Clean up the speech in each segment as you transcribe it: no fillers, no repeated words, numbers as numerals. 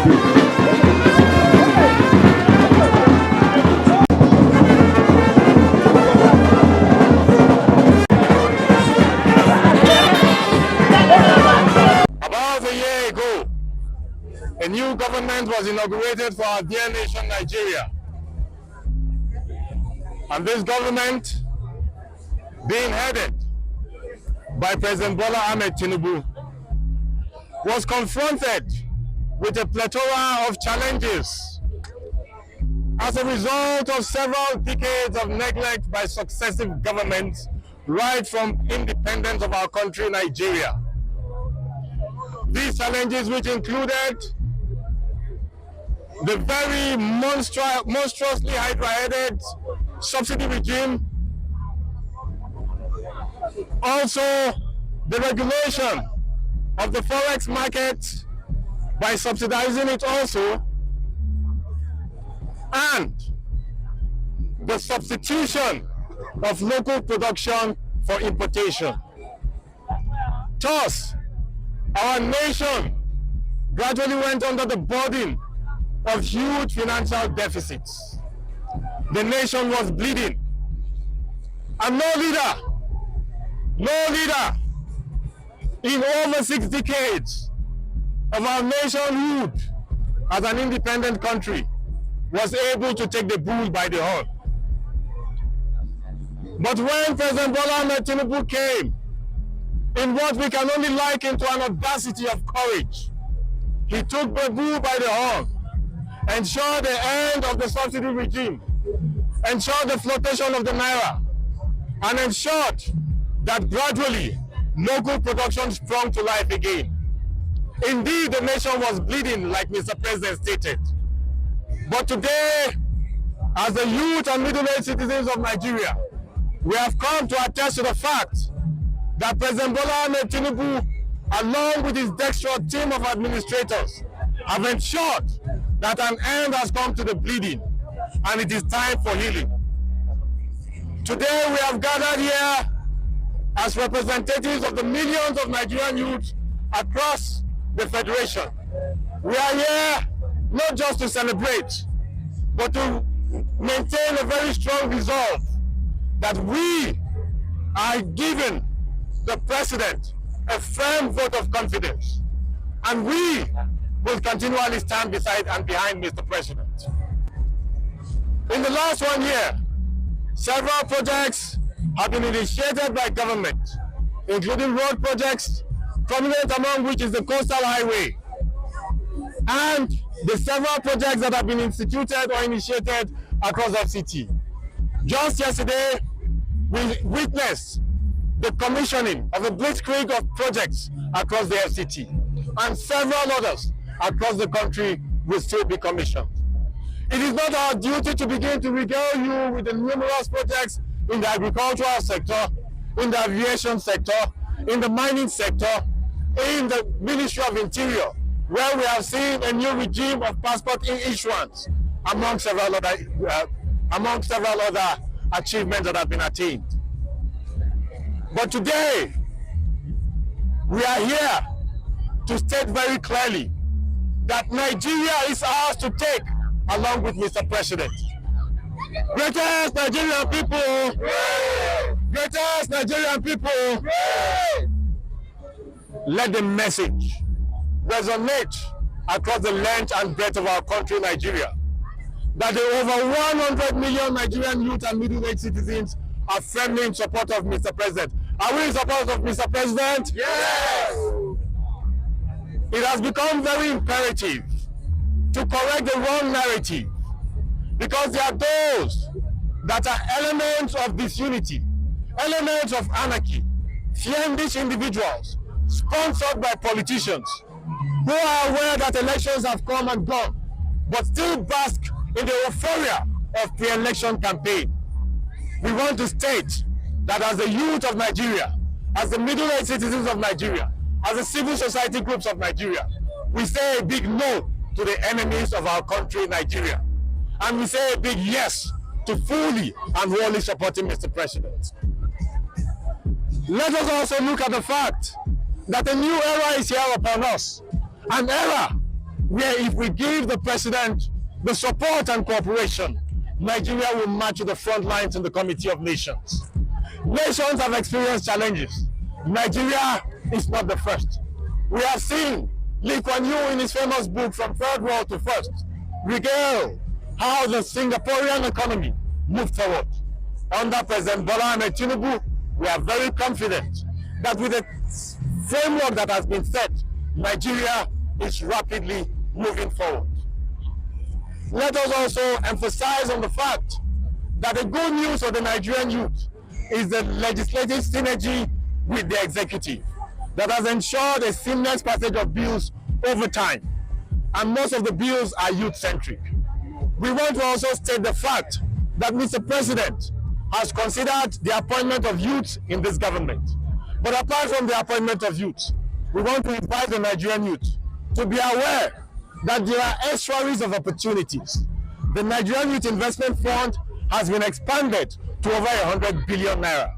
About a year ago, a new government was inaugurated for our dear nation, Nigeria. And this government, being headed by President Bola Ahmed Tinubu, was confronted with a plethora of challenges as a result of several decades of neglect by successive governments right from independence of our country, Nigeria. These challenges, which included the very monstrously hydra-headed subsidy regime, also the regulation of the forex market by subsidizing it also, and the substitution of local production for importation. Thus, our nation gradually went under the burden of huge financial deficits. The nation was bleeding, and no leader in over 6 decades of our nationhood as an independent country was able to take the bull by the horn. But when President Bola Ahmed Tinubu came, in what we can only liken to an audacity of courage, he took the bull by the horn, ensured the end of the subsidy regime, ensured the flotation of the naira, and ensured that gradually local production sprung to life again. Indeed, the nation was bleeding, like Mr. President stated. But today, as the youth and middle-aged citizens of Nigeria, we have come to attest to the fact that President Bola Ahmed Tinubu, along with his dexterous team of administrators, have ensured that an end has come to the bleeding, and it is time for healing. Today we have gathered here as representatives of the millions of Nigerian youth across the Federation. We are here not just to celebrate, but to maintain a very strong resolve that we are giving the President a firm vote of confidence, and we will continually stand beside and behind Mr. President. In the last 1 year, several projects have been initiated by government, including road projects, prominent among which is the Coastal Highway, and the several projects that have been instituted or initiated across FCT. Just yesterday, we witnessed the commissioning of a blitzkrieg of projects across the FCT, and several others across the country will still be commissioned. It is not our duty to begin to regale you with the numerous projects in the agricultural sector, in the aviation sector, in the mining sector, in the Ministry of Interior, where we have seen a new regime of passport issuance, among several other achievements that have been attained. But today, we are here to state very clearly that Nigeria is ours to take, along with Mr. President. Greatest Nigerian people! Greatest Nigerian people! Let the message resonate across the length and breadth of our country, Nigeria, that the over 100 million Nigerian youth and middle-aged citizens are firmly in support of Mr. President. Are we in support of Mr. President? Yes! It has become very imperative to correct the wrong narrative, because there are those that are elements of disunity, elements of anarchy, fiendish individuals sponsored by politicians who are aware that elections have come and gone, but still bask in the euphoria of pre-election campaign. We want to state that as the youth of Nigeria, as the middle-aged citizens of Nigeria, as the civil society groups of Nigeria, we say a big no to the enemies of our country, Nigeria. And we say a big yes to fully and wholly supporting Mr. President. Let us also look at the fact that a new era is here upon us. An era where if we give the president the support and cooperation, Nigeria will march to the front lines in the Committee of Nations. Nations have experienced challenges. Nigeria is not the first. We have seen Lee Kuan Yew in his famous book From Third World to First regale how the Singaporean economy moved forward. Under President Bola Ahmed Tinubu, we are very confident that with the framework that has been set, Nigeria is rapidly moving forward. Let us also emphasize on the fact that the good news for the Nigerian youth is the legislative synergy with the executive that has ensured a seamless passage of bills over time, and most of the bills are youth-centric. We want to also state the fact that Mr. President has considered the appointment of youth in this government. But apart from the appointment of youth, we want to invite the Nigerian youth to be aware that there are estuaries of opportunities. The Nigerian Youth Investment Fund has been expanded to over 100 billion naira.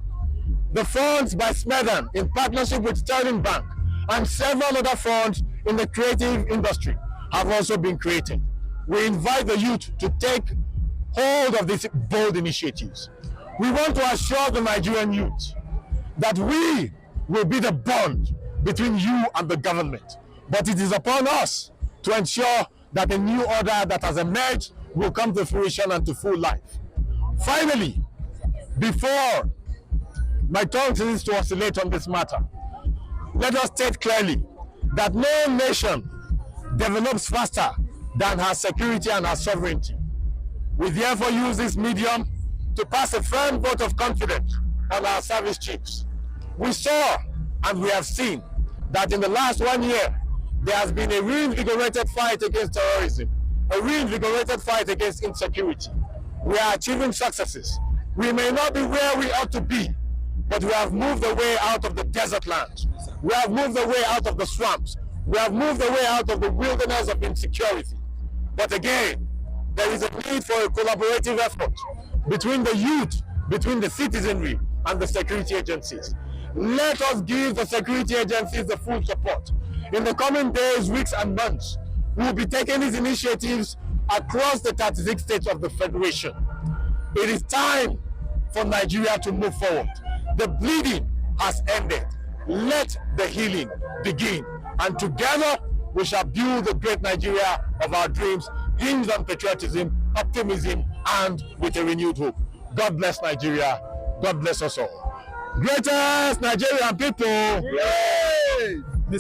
The funds by Smedhan in partnership with Sterling Bank and several other funds in the creative industry have also been created. We invite the youth to take hold of these bold initiatives. We want to assure the Nigerian youth that we will be the bond between you and the government. But it is upon us to ensure that the new order that has emerged will come to fruition and to full life. Finally, before my tongue ceases to oscillate on this matter, let us state clearly that no nation develops faster than her security and her sovereignty. We therefore use this medium to pass a firm vote of confidence on our service chiefs. We saw and we have seen that in the last 1 year, there has been a reinvigorated fight against terrorism, a reinvigorated fight against insecurity. We are achieving successes. We may not be where we ought to be, but we have moved away out of the desert land. We have moved away out of the swamps. We have moved away out of the wilderness of insecurity. But again, there is a need for a collaborative effort between the youth, between the citizenry, and the security agencies. Let us give the security agencies the full support. In the coming days, weeks, and months, we will be taking these initiatives across the 36 states of the Federation. It is time for Nigeria to move forward. The bleeding has ended. Let the healing begin. And together, we shall build the great Nigeria of our dreams, hinged on patriotism, optimism, and with a renewed hope. God bless Nigeria. God bless us all. Greatest Nigerian people. Yeah.